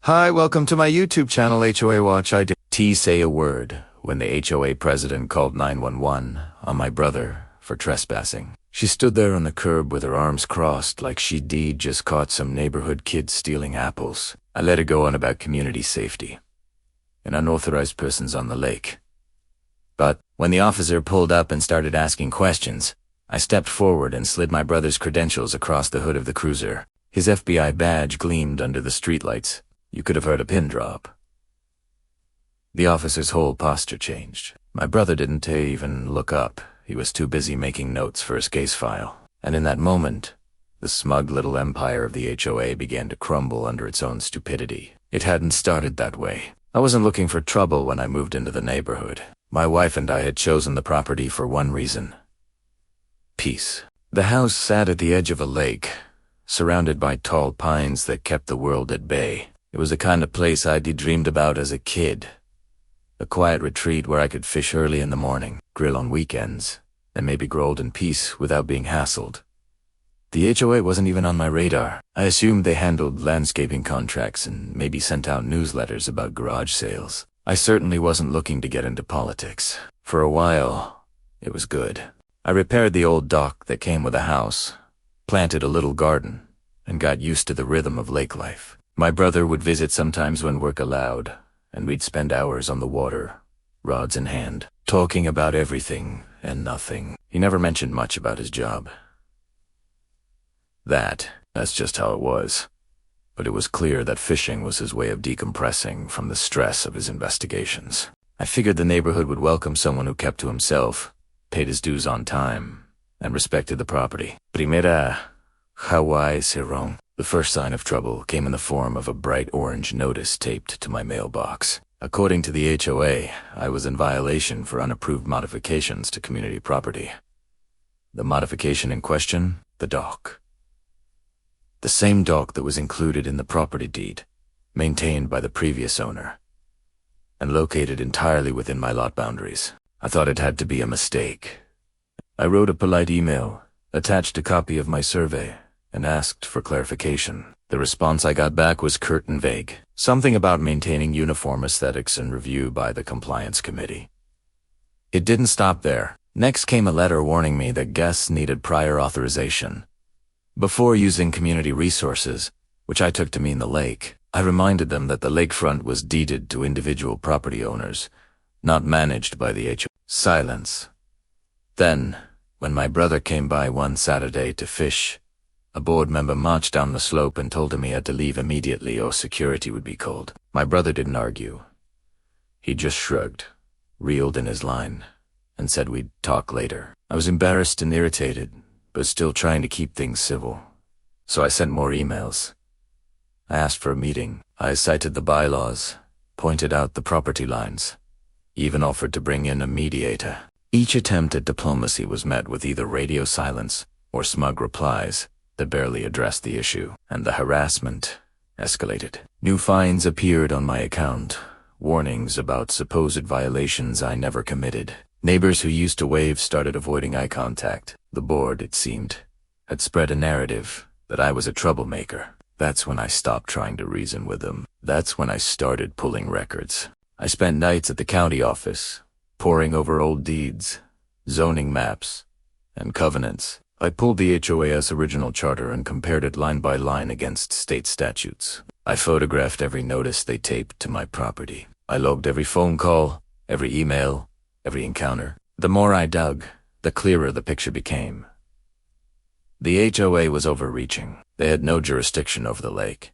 Hi, welcome to my YouTube channel, HOA Watch. I didn't say a word when the HOA president called 911 on my brother for trespassing. She stood there on the curb with her arms crossed like she'd just caught some neighborhood kids stealing apples. I let her go on about community safety and unauthorized persons on the lake. But when the officer pulled up and started asking questions, I stepped forward and slid my brother's credentials across the hood of the cruiser. His FBI badge gleamed under the streetlights. You could have heard a pin drop. The officer's whole posture changed. My brother didn't even look up. He was too busy making notes for his case file. And in that moment, the smug little empire of the HOA began to crumble under its own stupidity. It hadn't started that way. I wasn't looking for trouble when I moved into the neighborhood. My wife and I had chosen the property for one reason: peace. The house sat at the edge of a lake, surrounded by tall pines that kept the world at bay. It was the kind of place I'd dreamed about as a kid. A quiet retreat where I could fish early in the morning, grill on weekends, and maybe grow old in peace without being hassled. The HOA wasn't even on my radar. I assumed they handled landscaping contracts and maybe sent out newsletters about garage sales. I certainly wasn't looking to get into politics. For a while, it was good. I repaired the old dock that came with the house, planted a little garden, and got used to the rhythm of lake life. My brother would visit sometimes when work allowed, and we'd spend hours on the water, rods in hand, talking about everything and nothing. He never mentioned much about his job. That's just how it was. But it was clear that fishing was his way of decompressing from the stress of his investigations. I figured the neighborhood would welcome someone who kept to himself, paid his dues on time, and respected the property. Primera, HOA wrong. The first sign of trouble came in the form of a bright orange notice taped to my mailbox. According to the HOA, I was in violation for unapproved modifications to community property. The modification in question? The dock. The same dock that was included in the property deed, maintained by the previous owner, and located entirely within my lot boundaries. I thought it had to be a mistake. I wrote a polite email, attached a copy of my survey, and asked for clarification. The response I got back was curt and vague. Something about maintaining uniform aesthetics and review by the compliance committee. It didn't stop there. Next came a letter warning me that guests needed prior authorization. Before using community resources, which I took to mean the lake, I reminded them that the lakefront was deeded to individual property owners, not managed by the HOA. Silence. Then, when my brother came by one Saturday to fish, a board member marched down the slope and told him he had to leave immediately or security would be called. My brother didn't argue. He just shrugged, reeled in his line, and said we'd talk later. I was embarrassed and irritated, but still trying to keep things civil. So I sent more emails. I asked for a meeting. I cited the bylaws, pointed out the property lines, even offered to bring in a mediator. Each attempt at diplomacy was met with either radio silence or smug replies that barely addressed the issue, and the harassment escalated. New fines appeared on my account, warnings about supposed violations I never committed. Neighbors who used to wave started avoiding eye contact. The board, it seemed, had spread a narrative that I was a troublemaker. That's when I stopped trying to reason with them. That's when I started pulling records. I spent nights at the county office, poring over old deeds, zoning maps, and covenants. I pulled the HOA's original charter and compared it line by line against state statutes. I photographed every notice they taped to my property. I logged every phone call, every email, every encounter. The more I dug, the clearer the picture became. The HOA was overreaching. They had no jurisdiction over the lake,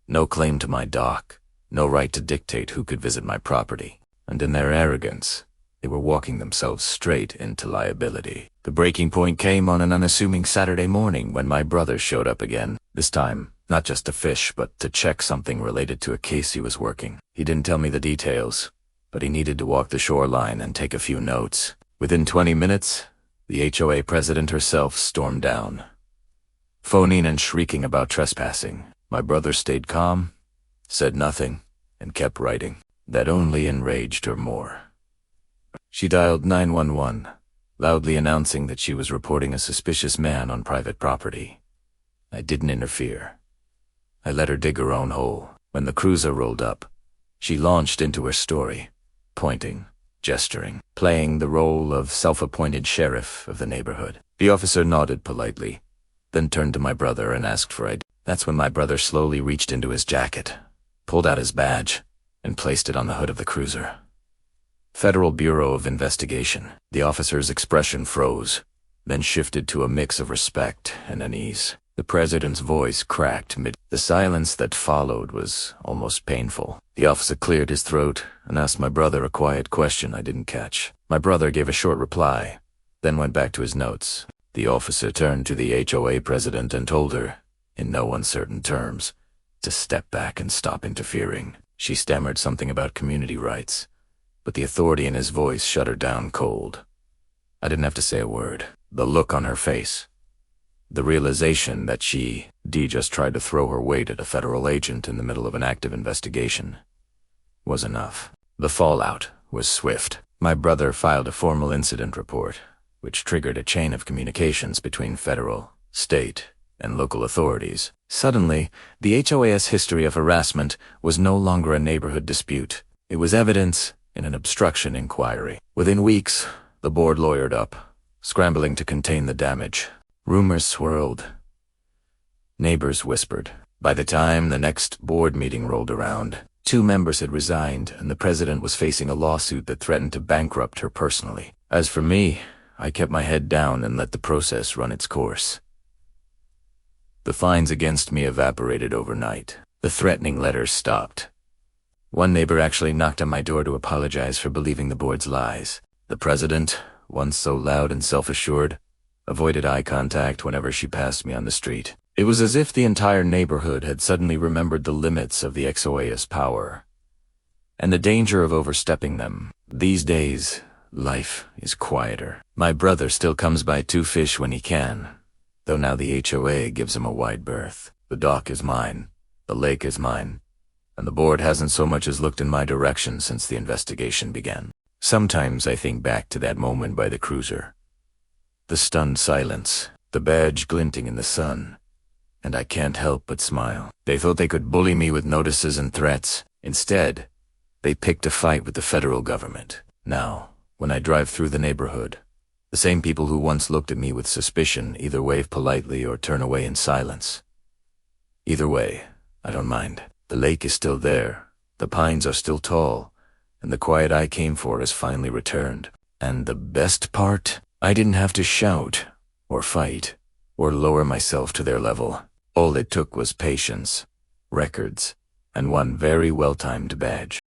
no claim to my dock, no right to dictate who could visit my property. And in their arrogance, they were walking themselves straight into liability. The breaking point came on an unassuming Saturday morning when my brother showed up again. This time, not just to fish, but to check something related to a case he was working. He didn't tell me the details, but he needed to walk the shoreline and take a few notes. Within 20 minutes, the HOA president herself stormed down, phoning and shrieking about trespassing. My brother stayed calm, said nothing, and kept writing. That only enraged her more. She dialed 911, loudly announcing that she was reporting a suspicious man on private property. I didn't interfere. I let her dig her own hole. When the cruiser rolled up, she launched into her story, pointing, gesturing, playing the role of self-appointed sheriff of the neighborhood. The officer nodded politely, then turned to my brother and asked for ID. That's when my brother slowly reached into his jacket, pulled out his badge, and placed it on the hood of the cruiser. Federal Bureau of Investigation. The officer's expression froze, then shifted to a mix of respect and unease. The president's voice cracked mid. The silence that followed was almost painful. The officer cleared his throat and asked my brother a quiet question I didn't catch. My brother gave a short reply, then went back to his notes. The officer turned to the HOA president and told her, in no uncertain terms, to step back and stop interfering. She stammered something about community rights, but the authority in his voice shut her down cold. I didn't have to say a word. The look on her face, the realization that she just tried to throw her weight at a federal agent in the middle of an active investigation, was enough. The fallout was swift. My brother filed a formal incident report, which triggered a chain of communications between federal, state, and local authorities. Suddenly, the HOA's history of harassment was no longer a neighborhood dispute. It was evidence in an obstruction inquiry. Within weeks, the board lawyered up, scrambling to contain the damage. Rumors swirled. Neighbors whispered. By the time the next board meeting rolled around, 2 members had resigned, and the president was facing a lawsuit that threatened to bankrupt her personally. As for me, I kept my head down and let the process run its course. The fines against me evaporated overnight. The threatening letters stopped. One neighbor actually knocked on my door to apologize for believing the board's lies. The president, once so loud and self-assured, avoided eye contact whenever she passed me on the street. It was as if the entire neighborhood had suddenly remembered the limits of the HOA's power and the danger of overstepping them. These days, life is quieter. My brother still comes by to fish when he can, though now the HOA gives him a wide berth. The dock is mine, the lake is mine, and the board hasn't so much as looked in my direction since the investigation began. Sometimes I think back to that moment by the cruiser. The stunned silence, the badge glinting in the sun, and I can't help but smile. They thought they could bully me with notices and threats. Instead, they picked a fight with the federal government. Now, when I drive through the neighborhood, the same people who once looked at me with suspicion either wave politely or turn away in silence. Either way, I don't mind. The lake is still there, the pines are still tall, and the quiet I came for has finally returned. And the best part? I didn't have to shout, or fight, or lower myself to their level. All it took was patience, records, and one very well-timed badge.